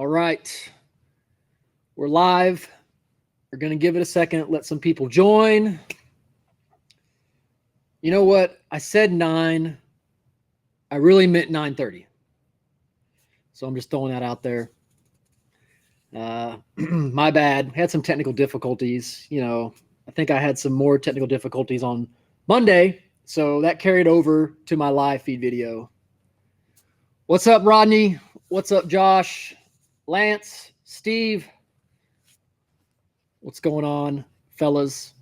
All right. We're live. We're going to give it a second, let some people join. You know what? I said 9. I really meant 9:30. So I'm just throwing that out there. My bad. Had some technical difficulties. I think I had some more technical difficulties on Monday. So that carried over to my live feed video. What's up, Rodney? What's up, Josh? Lance? Steve? What's going on, fellas?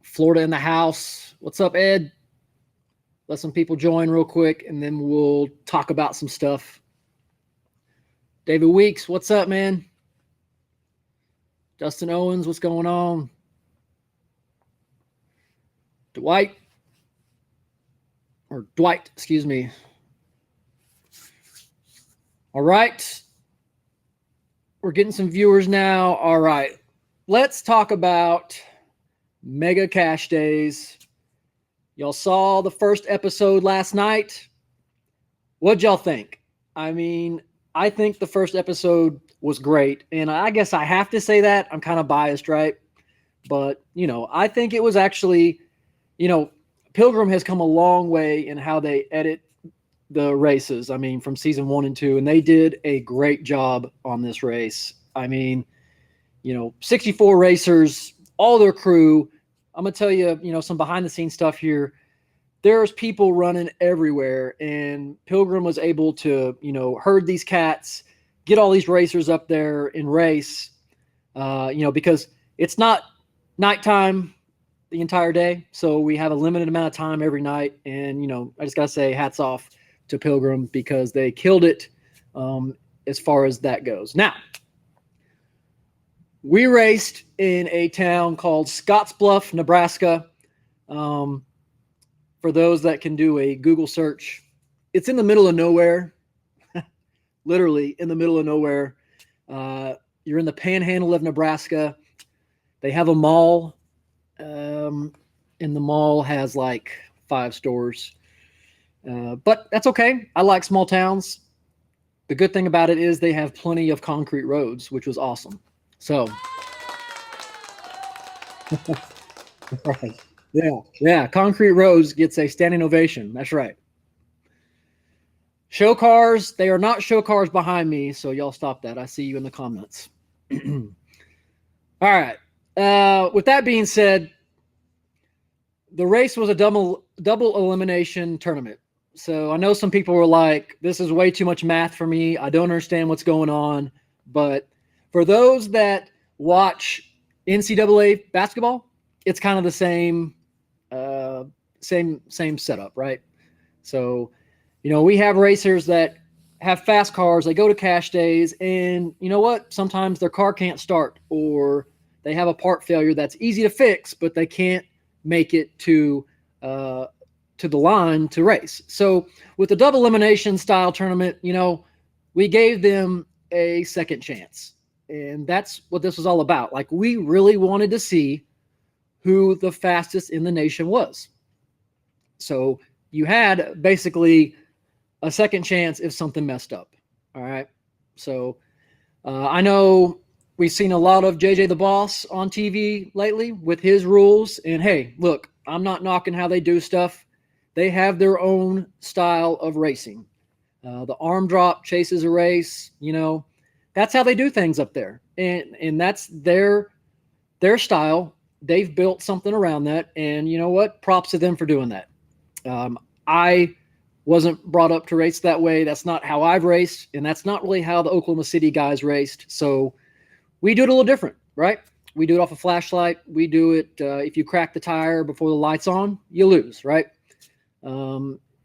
Florida in the house. What's up, Ed? Let some people join real quick, and then we'll talk about some stuff. David Weeks, what's up, man? Dustin Owens, what's going on? Dwight, excuse me. All right. We're getting some viewers now. All right. Let's talk about Mega Cash Days. Y'all saw the first episode last night. What'd y'all think? I mean, I think the first episode was great. And I guess I have to say that. I'm kind of biased, right? But, I think it was actually, Pilgrim has come a long way in how they edit the races. I mean, from season 1 and 2, and they did a great job on this race. I mean, 64 racers, all their crew. I'm going to tell you, some behind the scenes stuff here. There's people running everywhere, and Pilgrim was able to, herd these cats, get all these racers up there and race, because it's not nighttime the entire day. So we have a limited amount of time every night. And, I just got to say hats off to Pilgrim because they killed it as far as that goes. Now, we raced in a town called Scottsbluff, Nebraska. For those that can do a Google search, it's in the middle of nowhere, literally in the middle of nowhere. You're in the panhandle of Nebraska. They have a mall, and the mall has like 5 stores. But that's okay. I like small towns. The good thing about it is they have plenty of concrete roads, which was awesome. So, right. Yeah. Concrete roads gets a standing ovation. That's right. Show cars. They are not show cars behind me, so y'all stop that. I see you in the comments. All right. With that being said, the race was a double elimination tournament. So I know some people were like, this is way too much math for me. I don't understand what's going on. But for those that watch NCAA basketball, it's kind of the same setup, right? So, we have racers that have fast cars. They go to cash days, and you know what? Sometimes their car can't start, or they have a part failure that's easy to fix, but they can't make it to the line to race. So with the double elimination style tournament, we gave them a second chance. And that's what this was all about. Like, we really wanted to see who the fastest in the nation was. So you had basically a second chance if something messed up. All right. So I know we've seen a lot of JJ the Boss on TV lately with his rules. And hey, look, I'm not knocking how they do stuff. They have their own style of racing. The arm drop chases a race, that's how they do things up there. And that's their style. They've built something around that. And you know what? Props to them for doing that. I wasn't brought up to race that way. That's not how I've raced. And that's not really how the Oklahoma City guys raced. So we do it a little different, right? We do it off a flashlight. We do it, if you crack the tire before the light's on, you lose, right?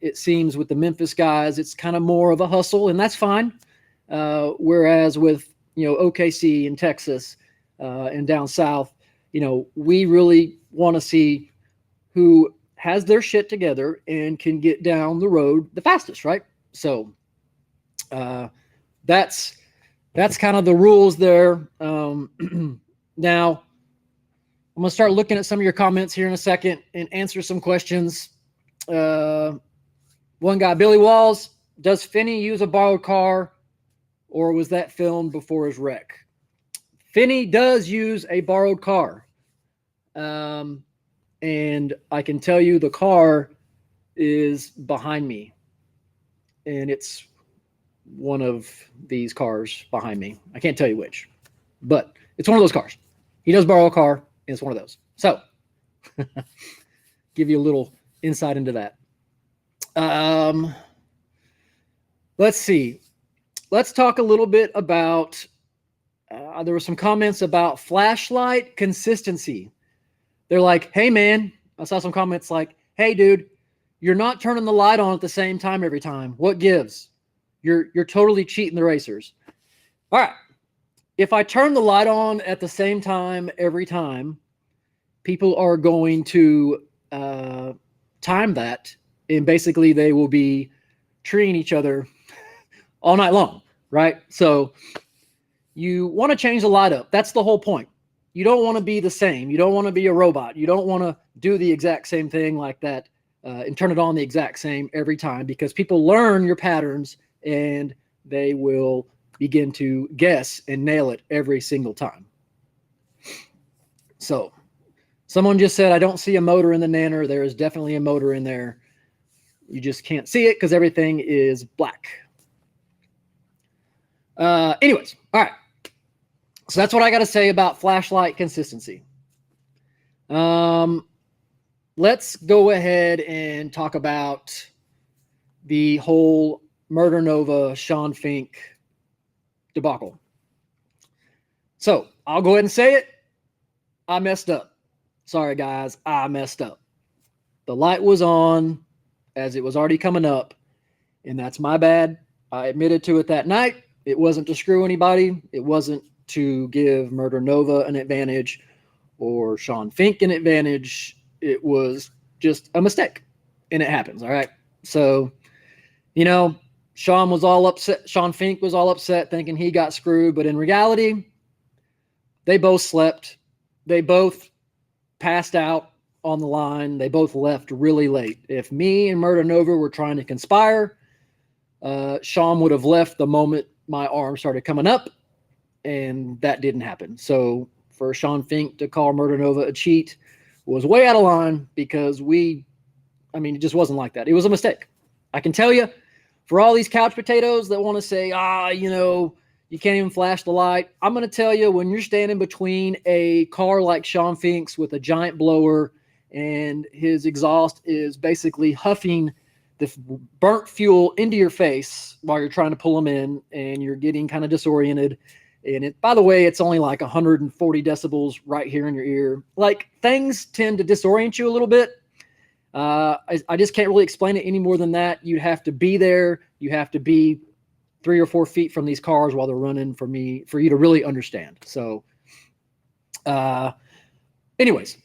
It seems with the Memphis guys, it's kind of more of a hustle, and that's fine. Whereas with, OKC and Texas and down south, we really want to see who has their shit together and can get down the road the fastest, right? So that's kind of the rules there. Now, I'm going to start looking at some of your comments here in a second and answer some questions. One guy, Billy Walls, does Finney use a borrowed car or was that filmed before his wreck? Finney does use a borrowed car. And I can tell you the car is behind me. And it's one of these cars behind me. I can't tell you which, but it's one of those cars. He does borrow a car, and it's one of those. So, give you a little insight into that. Let's see. Let's talk a little bit about, there were some comments about flashlight consistency. They're like, hey, man, I saw some comments like, hey, dude, you're not turning the light on at the same time every time. What gives? You're totally cheating the racers. All right. If I turn the light on at the same time every time, people are going to time that, and basically they will be treating each other all night long, right? So you want to change the light up. That's the whole point. You don't want to be the same. You don't want to be a robot. You don't want to do the exact same thing like that and turn it on the exact same every time, because people learn your patterns and they will begin to guess and nail it every single time. So someone just said, I don't see a motor in the Nanner. There is definitely a motor in there. You just can't see it because everything is black. Anyways, all right. So that's what I got to say about flashlight consistency. Let's go ahead and talk about the whole Murder Nova Sean Fink debacle. So I'll go ahead and say it. I messed up. Sorry, guys. I messed up. The light was on as it was already coming up, and that's my bad. I admitted to it that night. It wasn't to screw anybody. It wasn't to give Murder Nova an advantage or Sean Fink an advantage. It was just a mistake, and it happens, all right? So, Sean was all upset. Sean Fink was all upset thinking he got screwed, but in reality, they both slept. They both passed out on the line. They both left really late. If me and Murder Nova were trying to conspire, Sean would have left the moment my arm started coming up, and that didn't happen. So for Sean Fink to call Murder Nova a cheat was way out of line, because it just wasn't like that. It was a mistake. I can tell you, for all these couch potatoes that want to say, you can't even flash the light, I'm going to tell you, when you're standing between a car like Sean Fink's with a giant blower and his exhaust is basically huffing the burnt fuel into your face while you're trying to pull them in, and you're getting kind of disoriented. And by the way, it's only like 140 decibels right here in your ear. Like, things tend to disorient you a little bit. I just can't really explain it any more than that. You have to be there. You have to be 3 or 4 feet from these cars while they're running for you to really understand. So, anyways,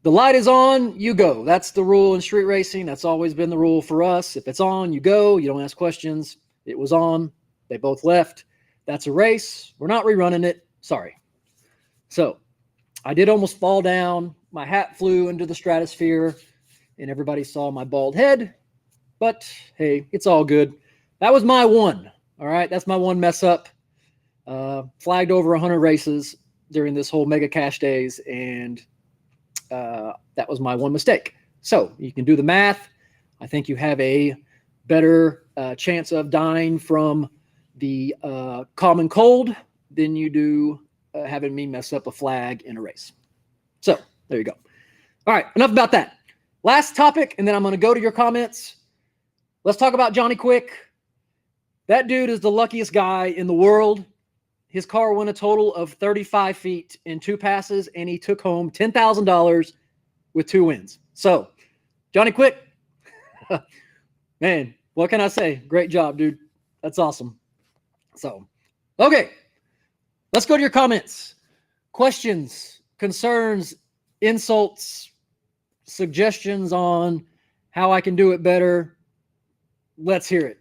the light is on, you go. That's the rule in street racing. That's always been the rule for us. If it's on, you go. You don't ask questions. It was on. They both left. That's a race. We're not rerunning it. Sorry. So I did almost fall down. My hat flew into the stratosphere, and everybody saw my bald head. But hey, it's all good. That was my one. All right. That's my one mess up. Flagged over 100 races during this whole Mega Cash Days, and that was my one mistake. So you can do the math. I think you have a better chance of dying from the common cold than you do having me mess up a flag in a race. So there you go. All right, enough about that. Last topic, and then I'm going to go to your comments. Let's talk about Johnny Quick. That dude is the luckiest guy in the world. His car went a total of 35 feet in 2 passes, and he took home $10,000 with 2 wins. So, Johnny Quick, man, what can I say? Great job, dude. That's awesome. So, okay, let's go to your comments, questions, concerns, insults, suggestions on how I can do it better. Let's hear it.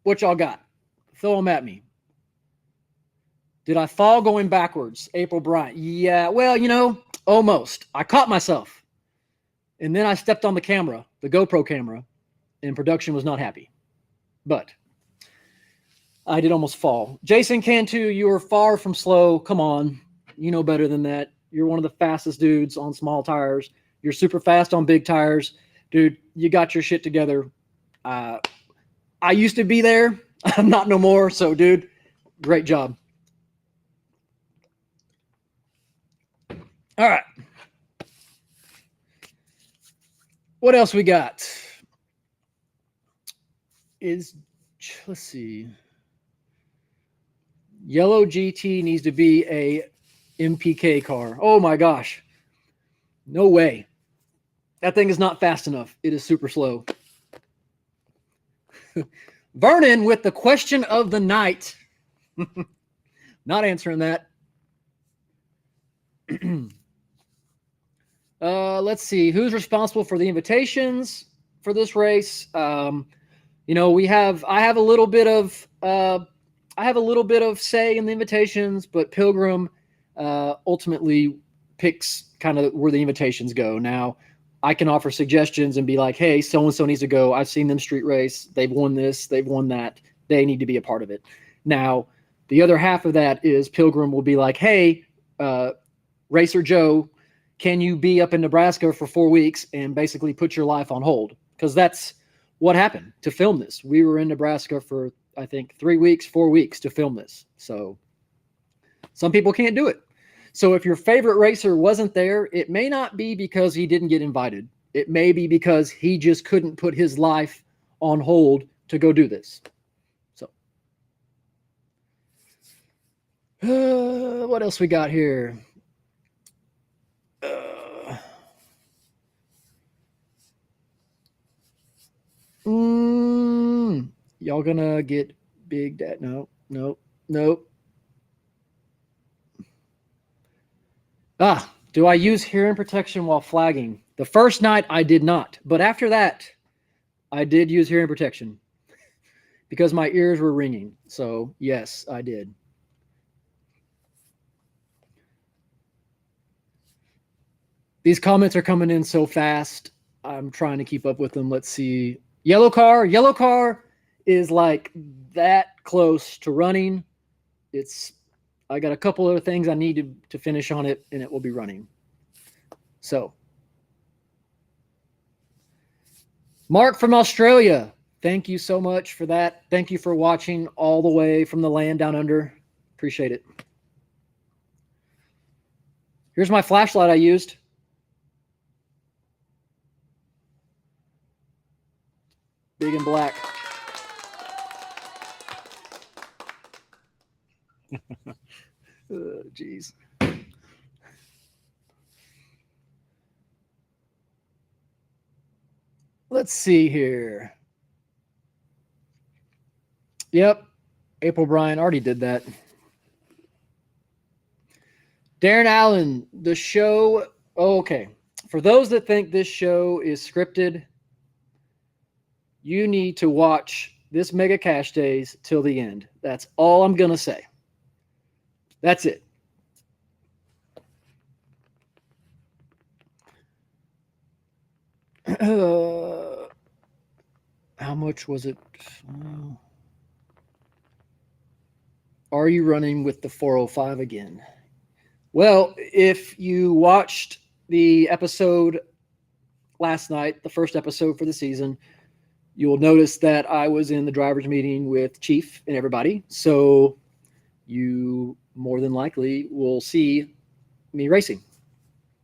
What y'all got? Throw them at me. Did I fall going backwards? April Bryant. Yeah, well, almost. I caught myself. And then I stepped on the camera, the GoPro camera, and production was not happy. But I did almost fall. Jason Cantu, you are far from slow. Come on. You know better than that. You're one of the fastest dudes on small tires. You're super fast on big tires. Dude, you got your shit together. I used to be there. I'm not no more. So, dude, great job. All right. What else we got? Let's see. Yellow GT needs to be a MPK car. Oh my gosh. No way. That thing is not fast enough. It is super slow. Vernon with the question of the night. Not answering that. Let's see. Who's responsible for the invitations for this race? You know, I have a little bit of say in the invitations, but Pilgrim ultimately picks kind of where the invitations go. Now, I can offer suggestions and be like, hey, so-and-so needs to go. I've seen them street race. They've won this. They've won that. They need to be a part of it. Now, the other half of that is Pilgrim will be like, hey, Racer Joe, can you be up in Nebraska for 4 weeks and basically put your life on hold? Because that's what happened to film this. We were in Nebraska for, I think, 3 weeks, 4 weeks to film this. So some people can't do it. So if your favorite racer wasn't there, it may not be because he didn't get invited. It may be because he just couldn't put his life on hold to go do this. So what else we got here? Y'all gonna get big dad? No. Do I use hearing protection while flagging? The first night I did not, but after that, I did use hearing protection because my ears were ringing. So yes, I did. These comments are coming in so fast. I'm trying to keep up with them. Let's see. Yellow car is like that close to running. I got a couple other things I need to finish on it, and it will be running. So, Mark from Australia, thank you so much for that. Thank you for watching all the way from the land down under. Appreciate it. Here's my flashlight I used. Big and black. Jeez. Let's see here. Yep. April Bryan already did that. Darren Allen, the show. Oh, okay. For those that think this show is scripted, you need to watch this Mega Cash Days till the end. That's all I'm going to say. That's it. How much was it? Are you running with the 405 again? Well, if you watched the episode last night, the first episode for the season, you will notice that I was in the driver's meeting with Chief and everybody. So you more than likely will see me racing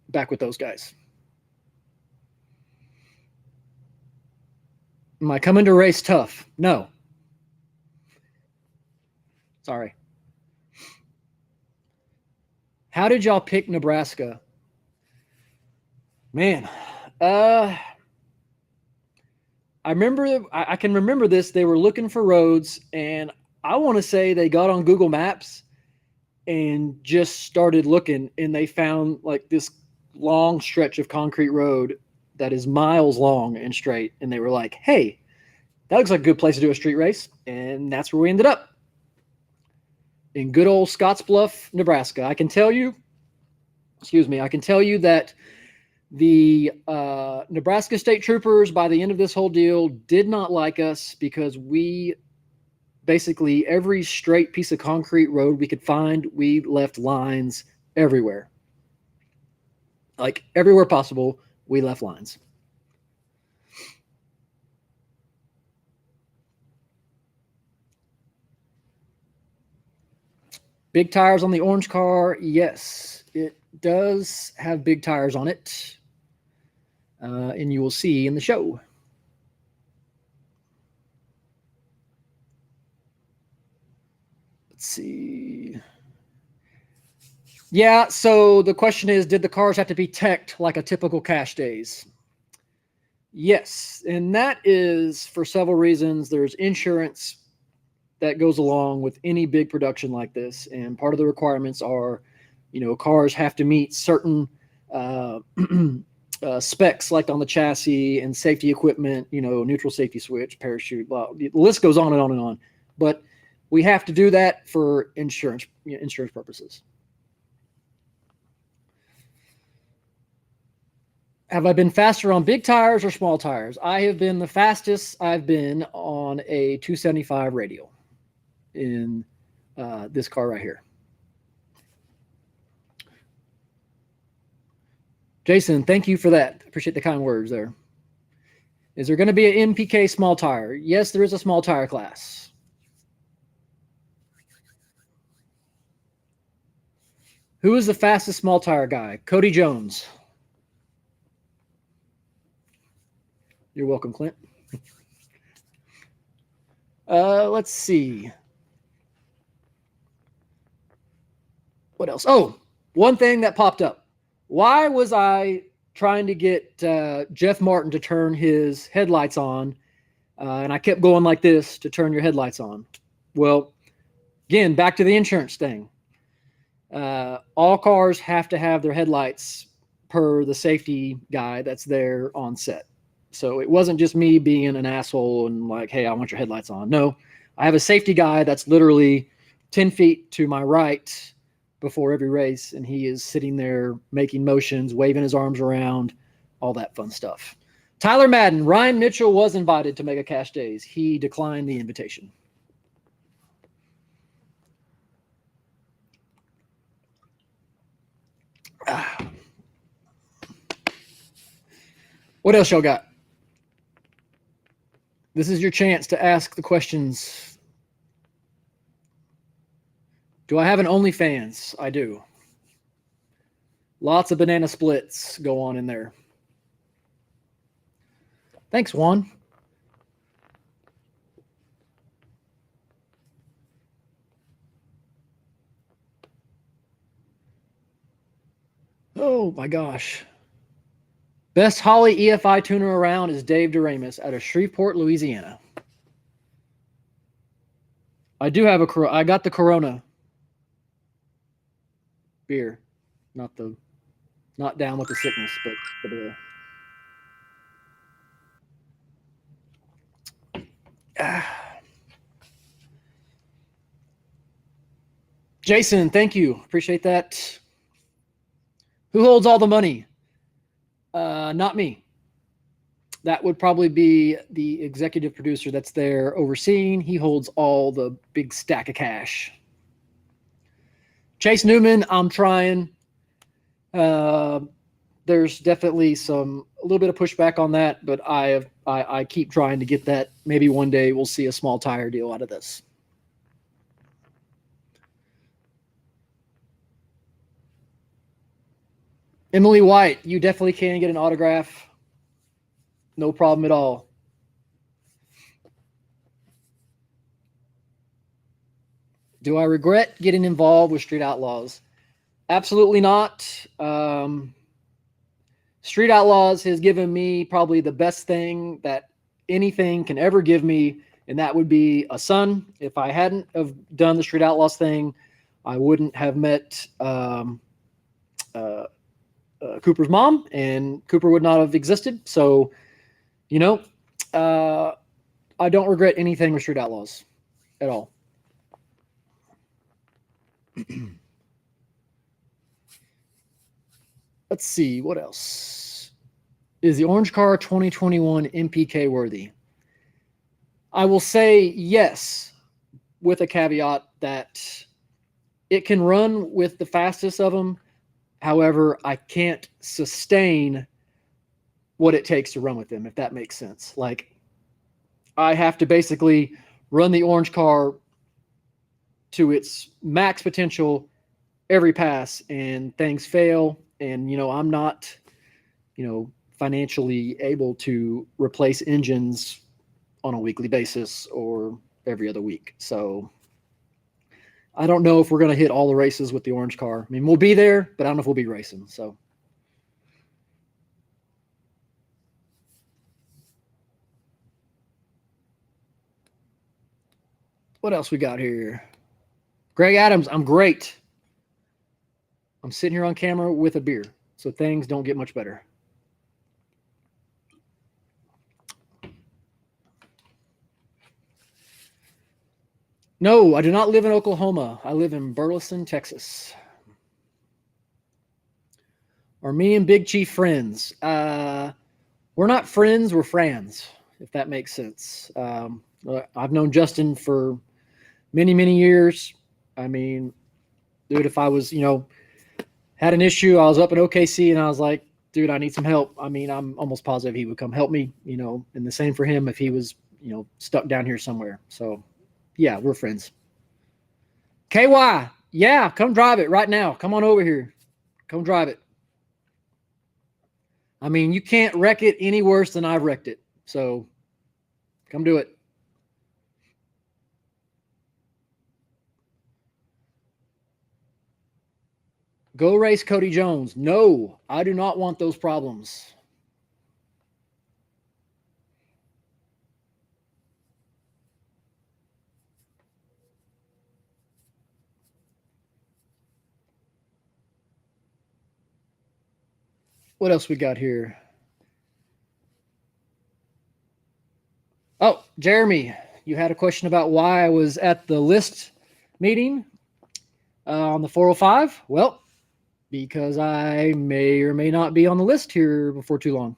back with those guys. Am I coming to race tough? No. Sorry. How did y'all pick Nebraska? Man, I can remember this. They were looking for roads, and I want to say they got on Google Maps and just started looking, and they found like this long stretch of concrete road that is miles long and straight. And they were like, hey, that looks like a good place to do a street race. And that's where we ended up, in good old Scottsbluff, Nebraska. I can tell you that the Nebraska State Troopers, by the end of this whole deal, did not like us because we basically every straight piece of concrete road we could find, we left lines everywhere. Like everywhere possible, we left lines. Big tires on the orange car. Yes, it does have big tires on it. And you will see in the show. Let's see. Yeah, so the question is, did the cars have to be teched like a typical cash days? Yes, and that is for several reasons. There's insurance that goes along with any big production like this, and part of the requirements are, cars have to meet certain specs, like on the chassis and safety equipment, neutral safety switch, parachute, blah. The list goes on and on and on. But we have to do that for insurance purposes. Have I been faster on big tires or small tires? I have been the fastest I've been on a 275 radial in this car right here. Jason, thank you for that. Appreciate the kind words there. Is there going to be an MPK small tire? Yes, there is a small tire class. Who is the fastest small tire guy? Cody Jones. You're welcome, Clint. Let's see. What else? Oh, one thing that popped up. Why was I trying to get Jeff Martin to turn his headlights on, and I kept going like this to turn your headlights on? Well, again, back to the insurance thing. All cars have to have their headlights per the safety guy that's there on set. So it wasn't just me being an asshole and like, hey, I want your headlights on. No, I have a safety guy that's literally 10 feet to my right before every race, and he is sitting there making motions, waving his arms around, all that fun stuff. Tyler Madden, Ryan Mitchell was invited to Mega Cash Days. He declined the invitation. What else y'all got? This is your chance to ask the questions. Do I have an OnlyFans? I do. Lots of banana splits go on in there. Thanks, Juan. Oh my gosh. Best Holly EFI tuner around is Dave DeRamus out of Shreveport, Louisiana. I do have I got the Corona beer, not down with the sickness, but Jason, thank you. Appreciate that. Who holds all the money? Not me. That would probably be the executive producer that's there overseeing. He holds all the big stack of cash. Chase Newman, I'm trying. There's definitely a little bit of pushback on that, but I keep trying to get that. Maybe one day we'll see a small tire deal out of this. Emily White, you definitely can get an autograph. No problem at all. Do I regret getting involved with Street Outlaws? Absolutely not. Street Outlaws has given me probably the best thing that anything can ever give me, and that would be a son. If I hadn't have done the Street Outlaws thing, I wouldn't have met Cooper's mom, and Cooper would not have existed. So, I don't regret anything with Street Outlaws at all. Let's see, what else? Is the orange car 2021 MPK worthy? I will say yes, with a caveat that it can run with the fastest of them. However, I can't sustain what it takes to run with them, if that makes sense. Like, I have to basically run the orange car to its max potential every pass, and things fail. And, I'm not, financially able to replace engines on a weekly basis or every other week. So I don't know if we're going to hit all the races with the orange car. I mean, we'll be there, but I don't know if we'll be racing. So what else we got here? Greg Adams, I'm great. I'm sitting here on camera with a beer, so things don't get much better. No, I do not live in Oklahoma. I live in Burleson, Texas. Are me and Big Chief friends? We're not friends, we're friends, if that makes sense. I've known Justin for many, many years. I mean, dude, if I was, had an issue, I was up in OKC and I was like, dude, I need some help. I mean, I'm almost positive he would come help me, and the same for him if he was, stuck down here somewhere. So, yeah, we're friends. KY, yeah, come drive it right now. Come on over here. Come drive it. I mean, you can't wreck it any worse than I've wrecked it. So, come do it. Go race Cody Jones. No, I do not want those problems. What else we got here? Oh, Jeremy, you had a question about why I was at the list meeting on the 405. Well, because I may or may not be on the list here before too long.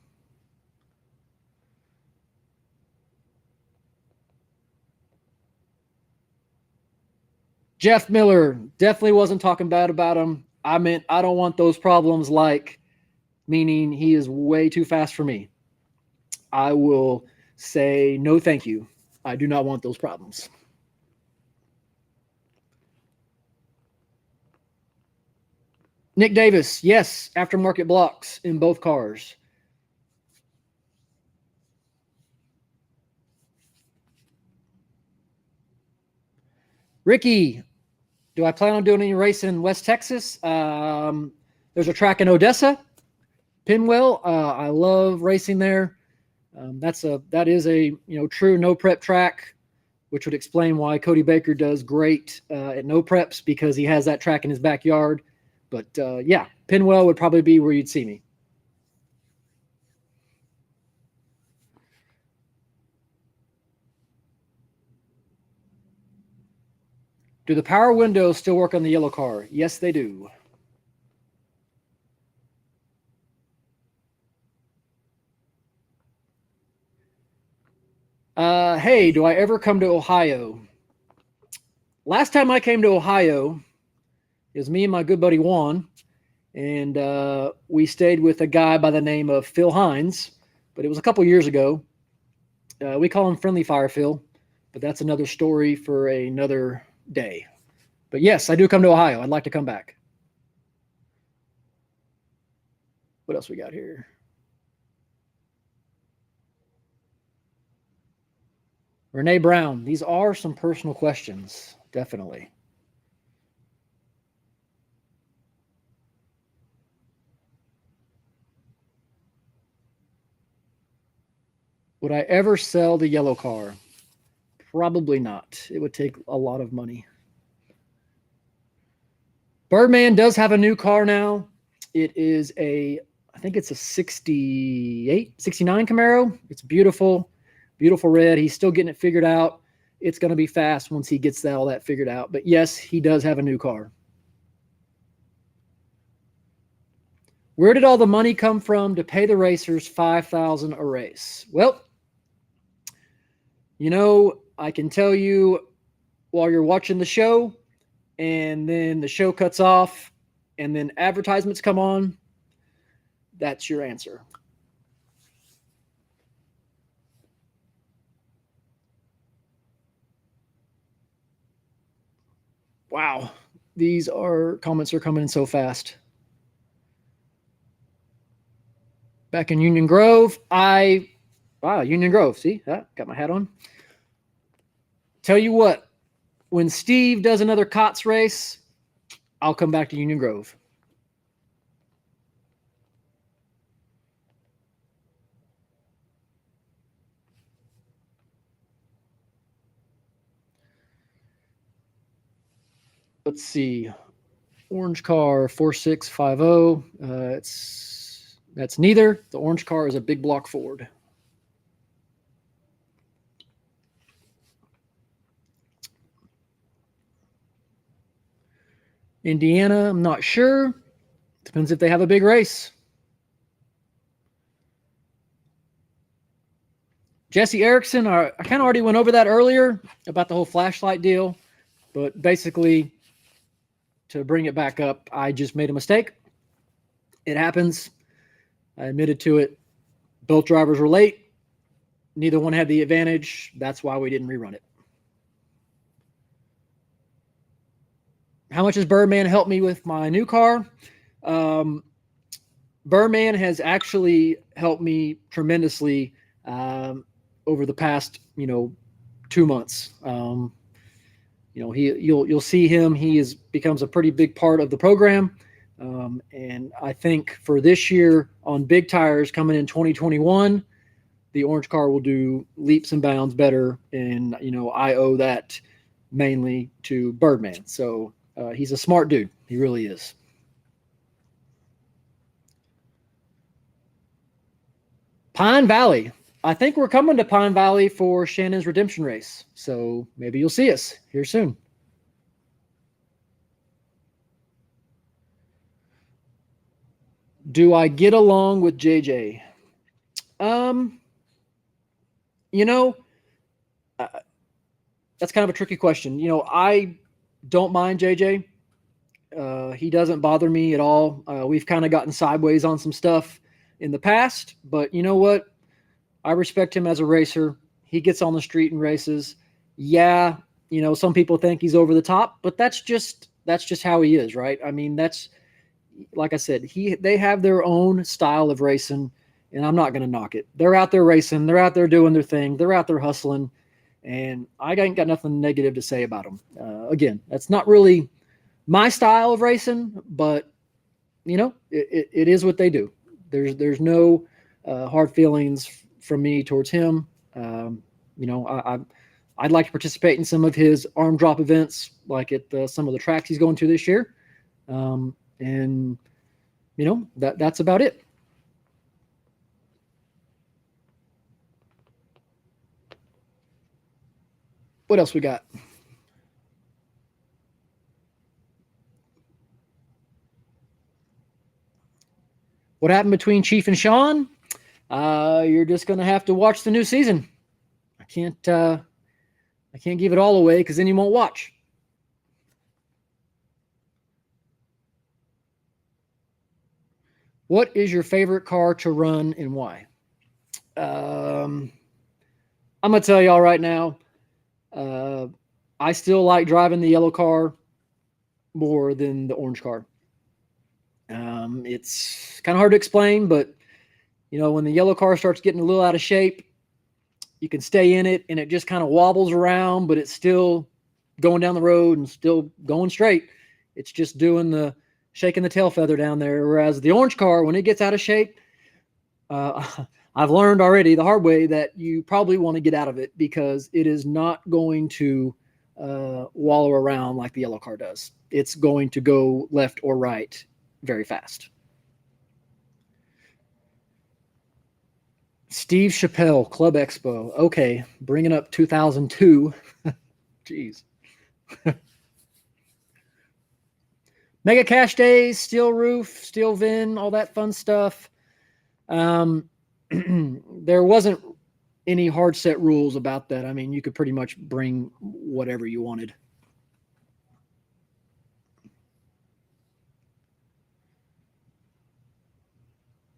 Jeff Miller, definitely wasn't talking bad about him. I meant I don't want those problems, like, meaning he is way too fast for me. I will say no thank you. I do not want those problems. Nick Davis, yes, aftermarket blocks in both cars. Ricky, do I plan on doing any race in West Texas? There's a track in Odessa, Pinwell. I love racing there. That is a true no prep track, which would explain why Cody Baker does great at no preps, because he has that track in his backyard. But yeah, Pinwell would probably be where you'd see me. Do the power windows still work on the yellow car? Yes, they do. Hey, do I ever come to Ohio? Last time I came to Ohio, it was me and my good buddy Juan, and we stayed with a guy by the name of Phil Hines, but it was a couple years ago. We call him Friendly Fire Phil, but that's another story for another day. But yes, I do come to Ohio. I'd like to come back. What else we got here? Renee Brown. These are some personal questions, definitely. Would I ever sell the yellow car? Probably not. It would take a lot of money. Birdman does have a new car now. It is I think it's a 68, 69 Camaro. It's beautiful, beautiful red. He's still getting it figured out. It's going to be fast once he gets all that figured out. But yes, he does have a new car. Where did all the money come from to pay the racers $5,000 a race? Well, I can tell you while you're watching the show, and then the show cuts off, and then advertisements come on, that's your answer. Wow. These comments are coming in so fast. Back in Union Grove, Union Grove. See, got my hat on. Tell you what, when Steve does another COTS race, I'll come back to Union Grove. Let's see. Orange car 4650. That's neither. The orange car is a big block Ford. Indiana, I'm not sure. Depends if they have a big race. Jesse Erickson, I kind of already went over that earlier about the whole flashlight deal, but basically, to bring it back up, I just made a mistake. It happens. I admitted to it. Both drivers were late. Neither one had the advantage. That's why we didn't rerun it. How much has Birdman helped me with my new car? Birdman has actually helped me tremendously over the past, 2 months. You'll see him. He becomes a pretty big part of the program. And I think for this year on big tires coming in 2021, the orange car will do leaps and bounds better. And, I owe that mainly to Birdman. So he's a smart dude. He really is. Pine Valley. I think we're coming to Pine Valley for Shannon's redemption race. So maybe you'll see us here soon. Do I get along with JJ? That's kind of a tricky question. I don't mind JJ. He doesn't bother me at all. We've kind of gotten sideways on some stuff in the past, but you know what? I respect him as a racer. He gets on the street and races. Yeah, some people think he's over the top, but that's just how he is, right? I mean, that's like I said, they have their own style of racing, and I'm not going to knock it. They're out there racing. They're out there doing their thing. They're out there hustling, and I ain't got nothing negative to say about them. Again, that's not really my style of racing, but it is what they do. There's no hard feelings from me towards him. I'd like to participate in some of his arm drop events, like at some of the tracks he's going to this year. And that's about it. What else we got? What happened between Chief and Sean? You're just going to have to watch the new season. I can't give it all away because then you won't watch. What is your favorite car to run and why? I'm going to tell y'all right now, I still like driving the yellow car more than the orange car. It's kind of hard to explain, but when the yellow car starts getting a little out of shape, you can stay in it and it just kind of wobbles around, but it's still going down the road and still going straight. It's just shaking the tail feather down there. Whereas the orange car, when it gets out of shape, I've learned already the hard way that you probably want to get out of it because it is not going to wallow around like the yellow car does. It's going to go left or right very fast. Steve Chappelle, Club Expo. Okay, bringing up 2002. Jeez. Mega Cash Days, Steel Roof, Steel VIN, all that fun stuff. There wasn't any hard set rules about that. I mean, you could pretty much bring whatever you wanted.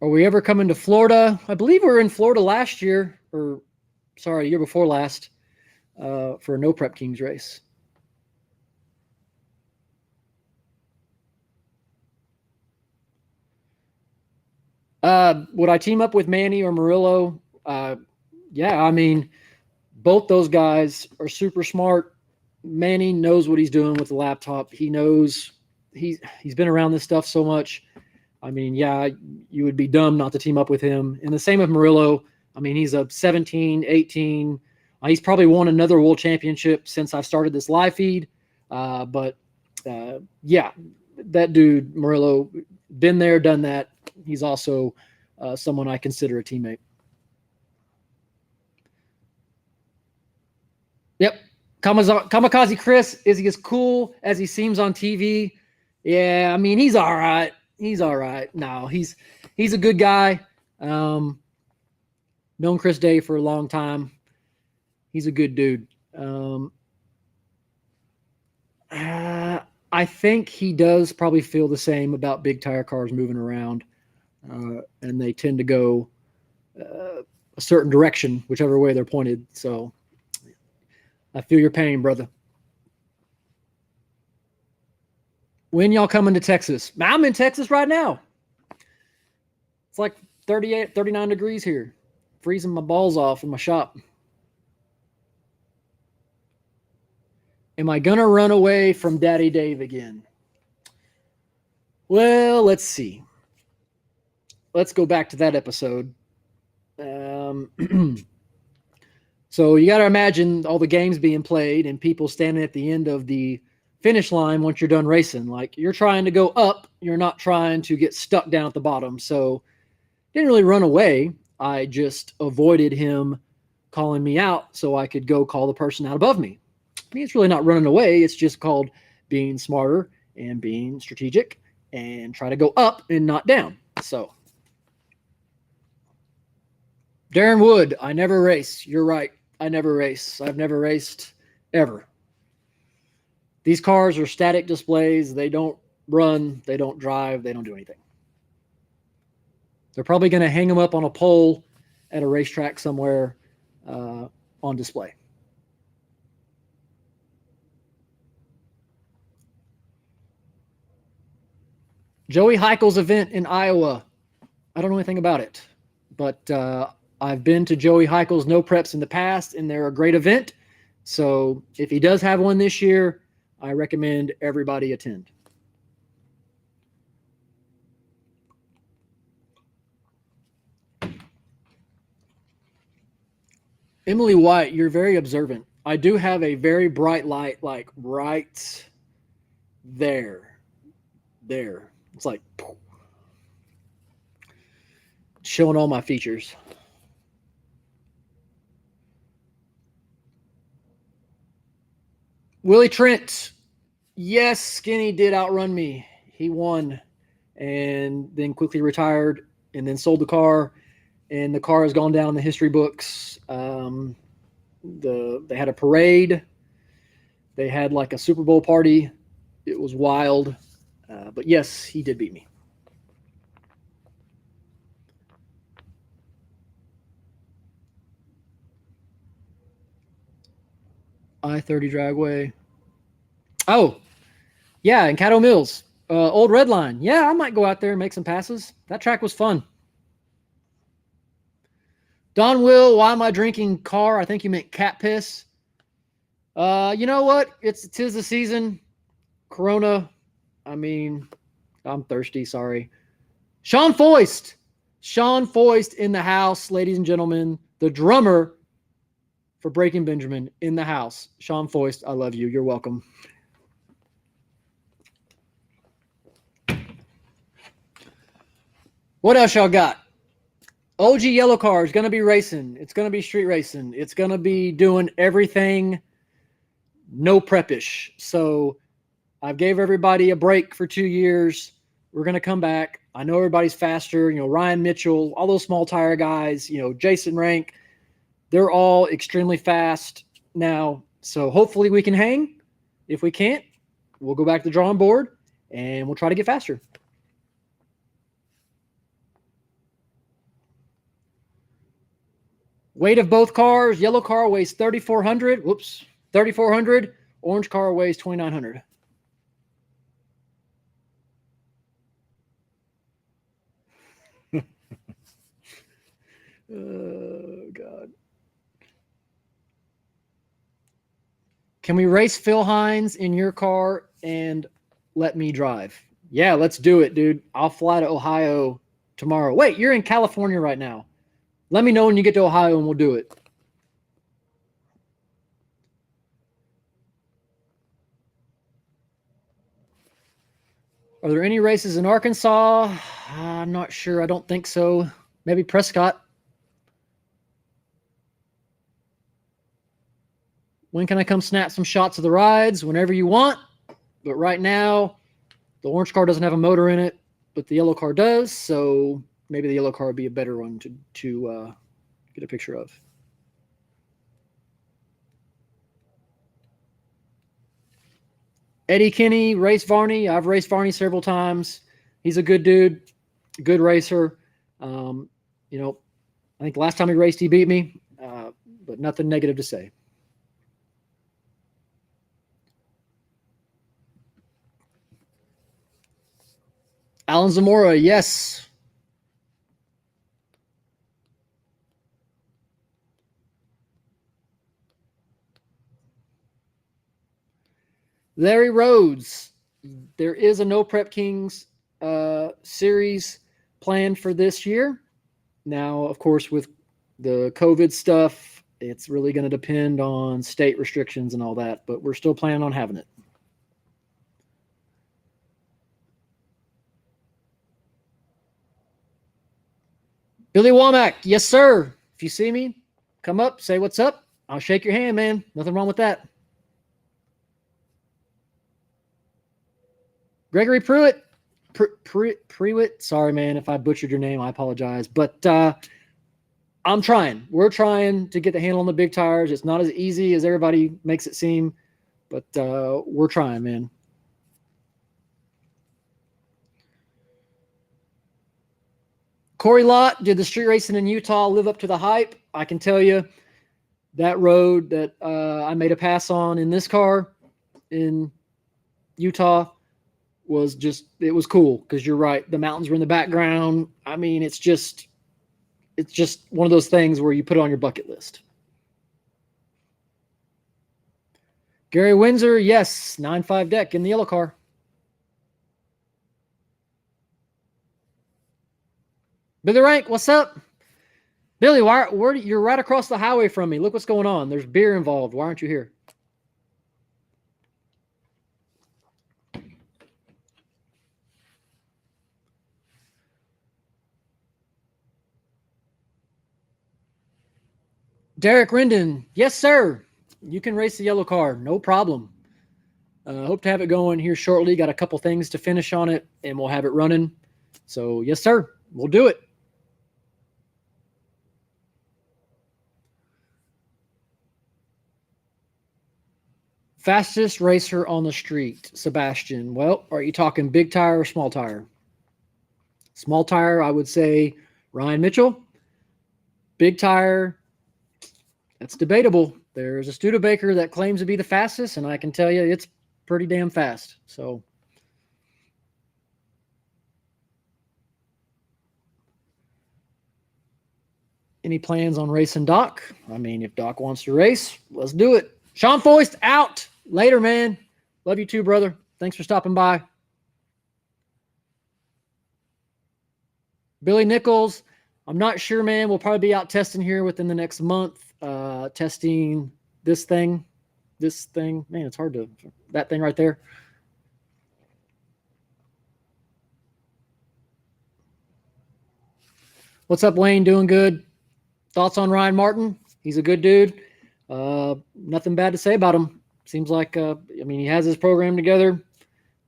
Are we ever coming to Florida? I believe we were in Florida last year, year before last, for a No Prep Kings race. Would I team up with Manny or Murillo? Yeah, I mean, both those guys are super smart. Manny knows what he's doing with the laptop. He knows he's been around this stuff so much. I mean, yeah, you would be dumb not to team up with him. And the same with Murillo. I mean, he's a 17, 18. He's probably won another world championship since I've started this live feed. Yeah, that dude, Murillo, been there, done that. He's also someone I consider a teammate. Yep. Kamikaze Chris, is he as cool as he seems on TV? Yeah, I mean, he's all right. He's all right. No, he's a good guy. Known Chris Day for a long time. He's a good dude. I think he does probably feel the same about big tire cars moving around, and they tend to go a certain direction, whichever way they're pointed. So I feel your pain, brother. When y'all coming to Texas? I'm in Texas right now. It's like 38, 39 degrees here. Freezing my balls off in my shop. Am I going to run away from Daddy Dave again? Well, let's see. Let's go back to that episode. So you got to imagine all the games being played and people standing at the end of the finish line once you're done racing. Like, you're trying to go up. You're not trying to get stuck down at the bottom. So didn't really run away. I just avoided him calling me out so I could go call the person out above me. I mean, it's really not running away. It's just called being smarter and being strategic and try to go up and not down. So Darren Wood, I never race. You're right. I never race. I've never raced ever. These cars are static displays. They don't run. They don't drive. They don't do anything. They're probably going to hang them up on a pole at a racetrack somewhere on display. Joey Heichel's event in Iowa. I don't know anything about it, but I've been to Joey Heichel's No Preps in the past, and they're a great event. So if he does have one this year, I recommend everybody attend. Emily White, you're very observant. I do have a very bright light, like right there. There. It's like showing all my features. Willie Trent. Yes, Skinny did outrun me. He won and then quickly retired and then sold the car. And the car has gone down in the history books. They had a parade. They had like a Super Bowl party. It was wild. But yes, he did beat me. I-30 dragway. Oh, yeah, in Caddo Mills. Old Red Line. Yeah, I might go out there and make some passes. That track was fun. Don Will, why am I drinking car? I think you meant cat piss. You know what? Tis the season. Corona. I mean, I'm thirsty. Sorry. Sean Foist. Sean Foist in the house, ladies and gentlemen. The drummer for Breaking Benjamin in the house. Sean Foist, I love you. You're welcome. What else y'all got? OG Yellow Car is going to be racing. It's going to be street racing. It's going to be doing everything no prep-ish. So I gave everybody a break for 2 years. We're going to come back. I know everybody's faster. You know, Ryan Mitchell, all those small tire guys, you know, Jason Rank, they're all extremely fast now. So hopefully we can hang. If we can't, we'll go back to the drawing board and we'll try to get faster. Weight of both cars. Yellow car weighs 3,400. Whoops. 3,400. Orange car weighs 2,900. Oh, God. Can we race Phil Hines in your car and let me drive? Yeah, let's do it, dude. I'll fly to Ohio tomorrow. Wait, you're in California right now. Let me know when you get to Ohio and we'll do it. Are there any races in Arkansas? I'm not sure. I don't think so. Maybe Prescott. When can I come snap some shots of the rides? Whenever you want. But right now, the orange car doesn't have a motor in it, but the yellow car does. So maybe the yellow car would be a better one to get a picture of. Eddie Kinney, race Varney. I've raced Varney several times. He's a good dude, good racer. You know, I think the last time he raced, he beat me, but nothing negative to say. Alan Zamora, yes. Larry Rhodes, there is a No Prep Kings series planned for this year. Now, of course, with the COVID stuff, it's really going to depend on state restrictions and all that, but we're still planning on having it. Billy Womack, yes, sir. If you see me, come up, say what's up. I'll shake your hand, man. Nothing wrong with that. Gregory Pruitt. Pruitt. Sorry, man, if I butchered your name. I apologize. But I'm trying. We're trying to get the handle on the big tires. It's not as easy as everybody makes it seem, but we're trying, man. Corey Lott, did the street racing in Utah live up to the hype? I can tell you that road that I made a pass on in this car in Utah was just, it was cool because you're right. The mountains were in the background. I mean, it's just one of those things where you put it on your bucket list. Gary Windsor, yes, 9.5 deck in the yellow car. Billy Rank, what's up? Billy, you're right across the highway from me. Look what's going on. There's beer involved. Why aren't you here? Derek Rendon, yes, sir. You can race the yellow car, no problem. Hope to have it going here shortly. Got a couple things to finish on it, and we'll have it running. So, yes, sir. We'll do it. Fastest racer on the street, Sebastian. Well, are you talking big tire or small tire? Small tire, I would say Ryan Mitchell. Big tire, that's debatable. There's a Studebaker that claims to be the fastest, and I can tell you it's pretty damn fast. So, any plans on racing Doc? I mean, if Doc wants to race, let's do it. Sean Foist out. Later, man. Love you too, brother. Thanks for stopping by. Billy Nichols, I'm not sure, man. We'll probably be out testing here within the next month. Testing this thing. Man, it's hard to, that thing right there. What's up, Wayne? Doing good. Thoughts on Ryan Martin? He's a good dude. Nothing bad to say about him. Seems like, I mean, he has his program together,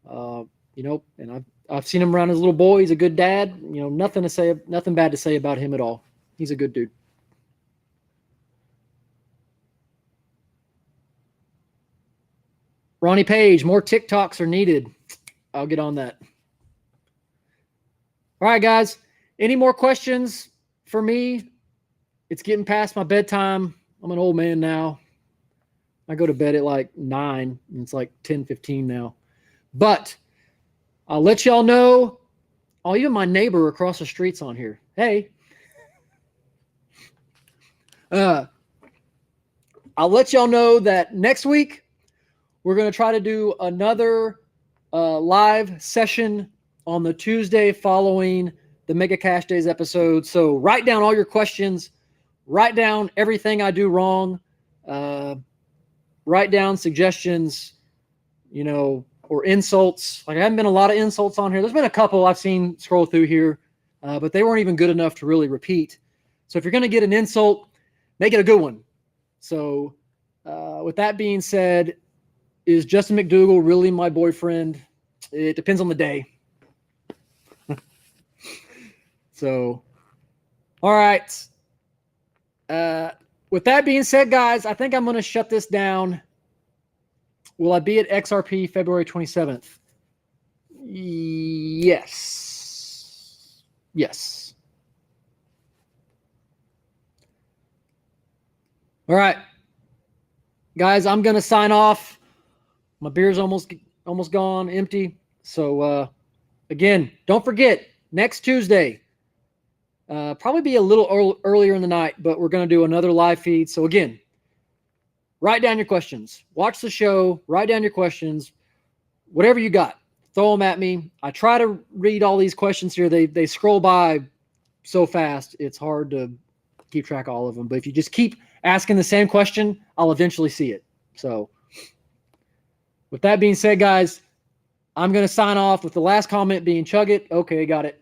you know, and I've seen him around his little boy. He's a good dad. You know, nothing bad to say about him at all. He's a good dude. Ronnie Page, more TikToks are needed. I'll get on that. All right, guys. Any more questions for me it's getting past my bedtime. I'm an old man now. I go to bed at like 9, and it's like 10:15 now. But I'll let y'all know. Oh, even my neighbor across the street's on here. Hey. I'll let y'all know that next week we're going to try to do another live session on the Tuesday following the Mega Cash Days episode. So write down all your questions. Write down everything I do wrong. Write down suggestions, or insults. Like, I haven't been a lot of insults on here. There's been a couple I've seen scroll through here, but they weren't even good enough to really repeat. So if you're going to get an insult, make it a good one. So with that being said, is Justin McDougall really my boyfriend? It depends on the day. So, all right. With that being said, guys, I think I'm going to shut this down. Will I be at XRP February 27th? Yes. Yes. All right. Guys, I'm going to sign off. My beer's almost gone, empty. So, again, don't forget, next Tuesday, probably be a little earlier in the night, but we're going to do another live feed. So, again, write down your questions. Watch the show. Write down your questions. Whatever you got, throw them at me. I try to read all these questions here. They scroll by so fast, it's hard to keep track of all of them. But if you just keep asking the same question, I'll eventually see it. So with that being said, guys, I'm going to sign off with the last comment being chug it. Okay, got it.